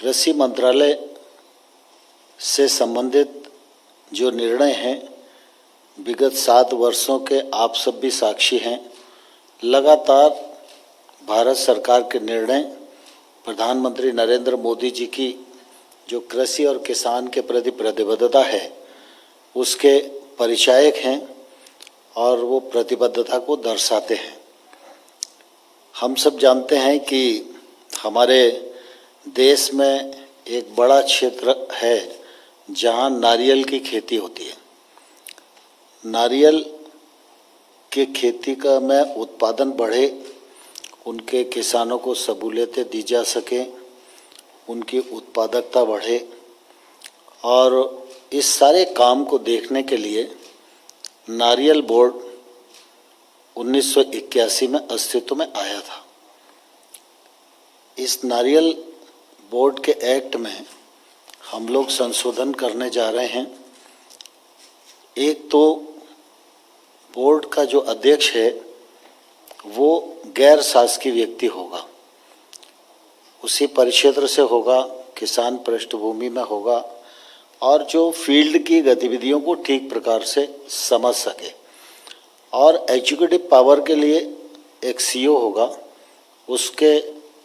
कृषि मंत्रालय से संबंधित जो निर्णय हैं, विगत 7 वर्षों के आप सब भी साक्षी हैं। लगातार भारत सरकार के निर्णय, प्रधानमंत्री नरेंद्र मोदी जी की जो कृषि और किसान के प्रति प्रतिबद्धता है उसके परिचायक हैं और वो प्रतिबद्धता को दर्शाते हैं। हम सब जानते हैं कि हमारे देश में एक बड़ा क्षेत्र है जहां नारियल की खेती होती है। नारियल की खेती का में उत्पादन बढ़े, उनके किसानों को सहूलियतें दी जा सकें, उनकी उत्पादकता बढ़े, और इस सारे काम को देखने के लिए नारियल बोर्ड 1981 में अस्तित्व में आया था। इस नारियल बोर्ड के एक्ट में हम लोग संशोधन करने जा रहे हैं। एक तो बोर्ड का जो अध्यक्ष है वो गैर शासकीय व्यक्ति होगा, उसी परिक्षेत्र से होगा, किसान पृष्ठभूमि में होगा और जो फील्ड की गतिविधियों को ठीक प्रकार से समझ सके। और एग्जीक्यूटिव पावर के लिए एक सीईओ होगा, उसके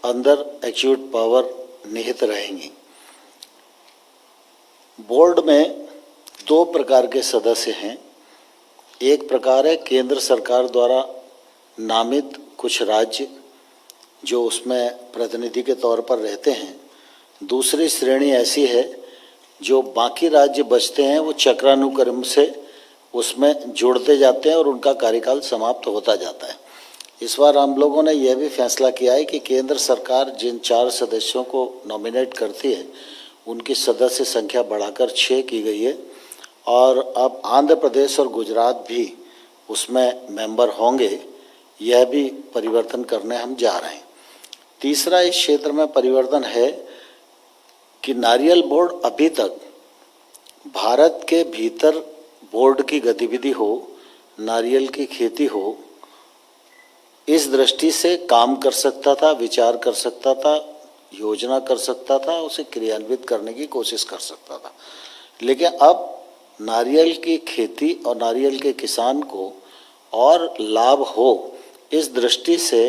अंदर एग्जीक्यूटिव पावर निहित रहेंगी। बोर्ड में 2 प्रकार के सदस्य हैं। एक प्रकार है केंद्र सरकार द्वारा नामित कुछ राज्य जो उसमें प्रतिनिधि के तौर पर रहते हैं। दूसरी श्रेणी ऐसी है जो बाकी राज्य बचते हैं, वो चक्रानुक्रम से उसमें जुड़ते जाते हैं और उनका कार्यकाल समाप्त होता जाता है। इस बार हम लोगों ने यह भी फैसला किया है कि केंद्र सरकार जिन 4 सदस्यों को नॉमिनेट करती है उनकी सदस्य संख्या बढ़ाकर 6 की गई है और अब आंध्र प्रदेश और गुजरात भी उसमें मेंबर होंगे। यह भी परिवर्तन करने हम जा रहे हैं। तीसरा इस क्षेत्र में परिवर्तन है कि नारियल बोर्ड अभी तक भारत के भीतर बोर्ड की गतिविधि हो, नारियल की खेती हो, इस दृष्टि से काम कर सकता था, विचार कर सकता था, योजना कर सकता था, उसे क्रियान्वित करने की कोशिश कर सकता था। लेकिन अब नारियल की खेती और नारियल के किसान को और लाभ हो, इस दृष्टि से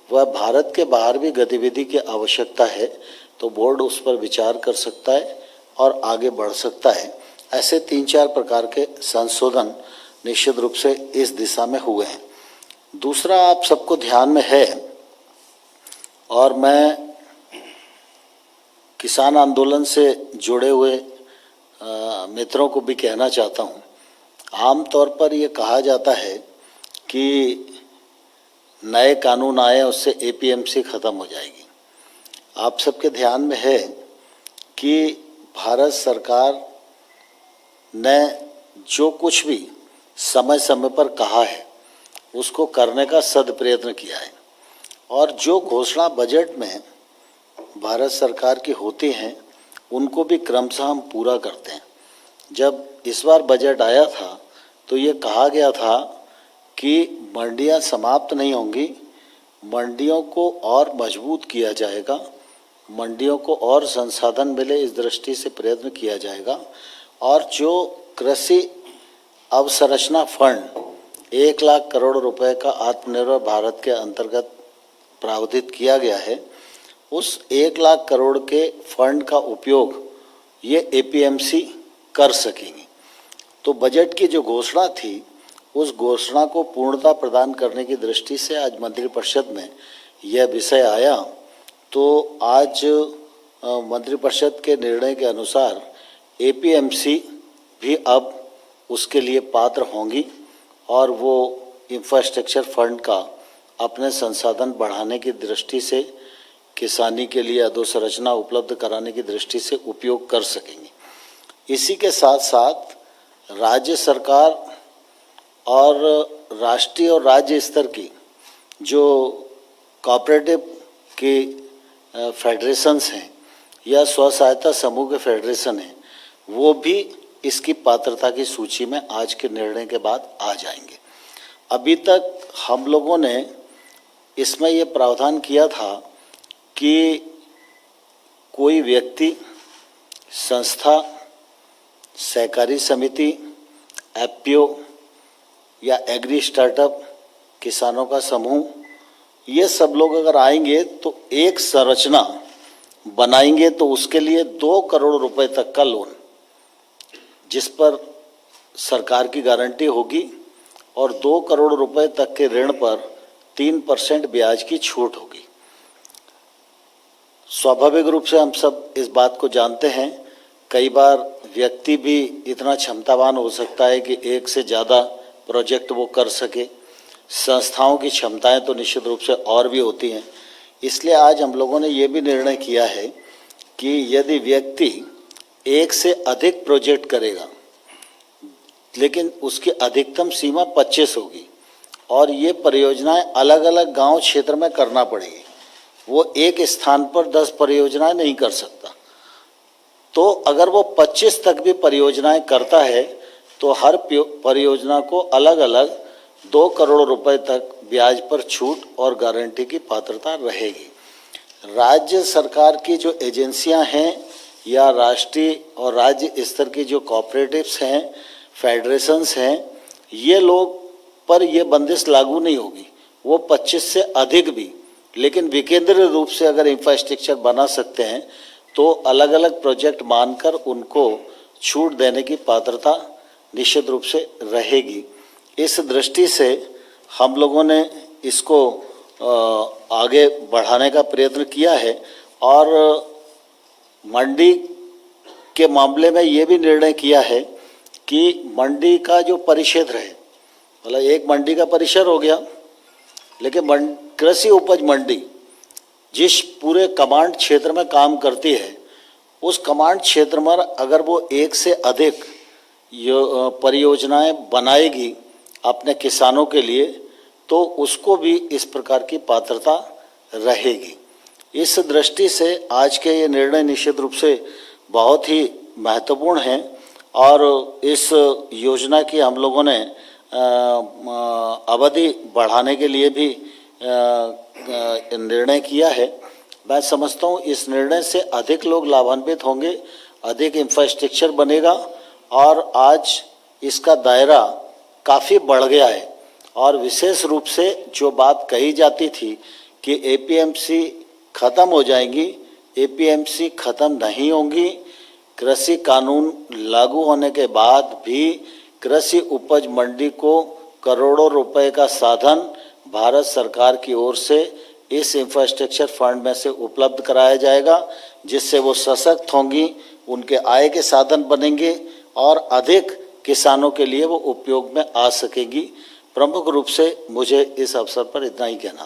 वह भारत के बाहर भी गतिविधि की आवश्यकता है तो बोर्ड उस पर विचार कर सकता है और आगे बढ़ सकता है। ऐसे 3-4 प्रकार के संशोधन निश्चित रूप से इस दिशा में हुए हैं। दूसरा आप सबको ध्यान में है, और मैं किसान आंदोलन से जुड़े हुए मित्रों को भी कहना चाहता हूँ। आम तौर पर ये कहा जाता है कि नए कानून आए उससे एपीएमसी ख़त्म हो जाएगी। आप सबके ध्यान में है कि भारत सरकार ने जो कुछ भी समय समय पर कहा है उसको करने का सदप्रयत्न किया है, और जो घोषणा बजट में भारत सरकार की होती हैं उनको भी क्रमशः हम पूरा करते हैं। जब इस बार बजट आया था तो ये कहा गया था कि मंडियां समाप्त नहीं होंगी, मंडियों को और मजबूत किया जाएगा, मंडियों को और संसाधन मिले इस दृष्टि से प्रयत्न किया जाएगा, और जो कृषि अवसंरचना फंड 1 लाख करोड़ रुपए का आत्मनिर्भर भारत के अंतर्गत प्रावधान किया गया है, उस 1 लाख करोड़ के फंड का उपयोग ये एपीएमसी कर सकेंगे। तो बजट की जो घोषणा थी उस घोषणा को पूर्णता प्रदान करने की दृष्टि से आज मंत्रिपरिषद में यह विषय आया। तो आज मंत्रिपरिषद के निर्णय के अनुसार एपीएमसी भी अब उसके लिए पात्र होंगी और वो इंफ्रास्ट्रक्चर फंड का अपने संसाधन बढ़ाने की दृष्टि से, किसानी के लिए अधोसंरचना उपलब्ध कराने की दृष्टि से उपयोग कर सकेंगे। इसी के साथ साथ राज्य सरकार और राष्ट्रीय और राज्य स्तर की जो कोऑपरेटिव के फेडरेशंस हैं या स्व सहायता समूह के फेडरेशन हैं, वो भी इसकी पात्रता की सूची में आज के निर्णय के बाद आ जाएंगे। अभी तक हम लोगों ने इसमें ये प्रावधान किया था कि कोई व्यक्ति, संस्था, सहकारी समिति, एफपीओ या एग्री स्टार्टअप, किसानों का समूह, ये सब लोग अगर आएंगे तो एक संरचना बनाएंगे तो उसके लिए 2 करोड़ रुपए तक का लोन, जिस पर सरकार की गारंटी होगी और 2 करोड़ रुपए तक के ऋण पर 3% ब्याज की छूट होगी। स्वाभाविक रूप से हम सब इस बात को जानते हैं, कई बार व्यक्ति भी इतना क्षमतावान हो सकता है कि एक से ज़्यादा प्रोजेक्ट वो कर सके। संस्थाओं की क्षमताएं तो निश्चित रूप से और भी होती हैं। इसलिए आज हम लोगों ने ये भी निर्णय किया है कि यदि व्यक्ति एक से अधिक प्रोजेक्ट करेगा, लेकिन उसकी अधिकतम सीमा 25 होगी और ये परियोजनाएं अलग अलग गांव क्षेत्र में करना पड़ेगी। वो एक स्थान पर 10 परियोजनाएं नहीं कर सकता। तो अगर वो 25 तक भी परियोजनाएं करता है तो हर परियोजना को अलग अलग 2 करोड़ रुपए तक ब्याज पर छूट और गारंटी की पात्रता रहेगी। राज्य सरकार की जो एजेंसियां हैं या राष्ट्रीय और राज्य स्तर की जो कोऑपरेटिव्स हैं, फेडरेशंस हैं, ये लोग पर यह बंदिश लागू नहीं होगी। वो 25 से अधिक भी, लेकिन विकेंद्रीय रूप से अगर इंफ्रास्ट्रक्चर बना सकते हैं तो अलग अलग प्रोजेक्ट मानकर उनको छूट देने की पात्रता निश्चित रूप से रहेगी। इस दृष्टि से हम लोगों ने इसको आगे बढ़ाने का प्रयत्न किया है और मंडी के मामले में ये भी निर्णय किया है कि मंडी का जो परिक्षेत्र है, मतलब एक मंडी का परिसर हो गया, लेकिन कृषि उपज मंडी जिस पूरे कमांड क्षेत्र में काम करती है, उस कमांड क्षेत्र में अगर वो एक से अधिक परियोजनाएं बनाएगी अपने किसानों के लिए तो उसको भी इस प्रकार की पात्रता रहेगी। इस दृष्टि से आज के ये निर्णय निश्चित रूप से बहुत ही महत्वपूर्ण हैं और इस योजना की हम लोगों ने अवधि बढ़ाने के लिए भी निर्णय किया है। मैं समझता हूँ इस निर्णय से अधिक लोग लाभान्वित होंगे, अधिक इंफ्रास्ट्रक्चर बनेगा और आज इसका दायरा काफ़ी बढ़ गया है। और विशेष रूप से जो बात कही जाती थी कि एपीएमसी ख़त्म हो जाएंगी, एपीएमसी ख़त्म नहीं होंगी। कृषि कानून लागू होने के बाद भी कृषि उपज मंडी को करोड़ों रुपए का साधन भारत सरकार की ओर से इस इंफ्रास्ट्रक्चर फंड में से उपलब्ध कराया जाएगा, जिससे वो सशक्त होंगी, उनके आय के साधन बनेंगे और अधिक किसानों के लिए वो उपयोग में आ सकेगी। प्रमुख रूप से मुझे इस अवसर पर इतना ही कहना।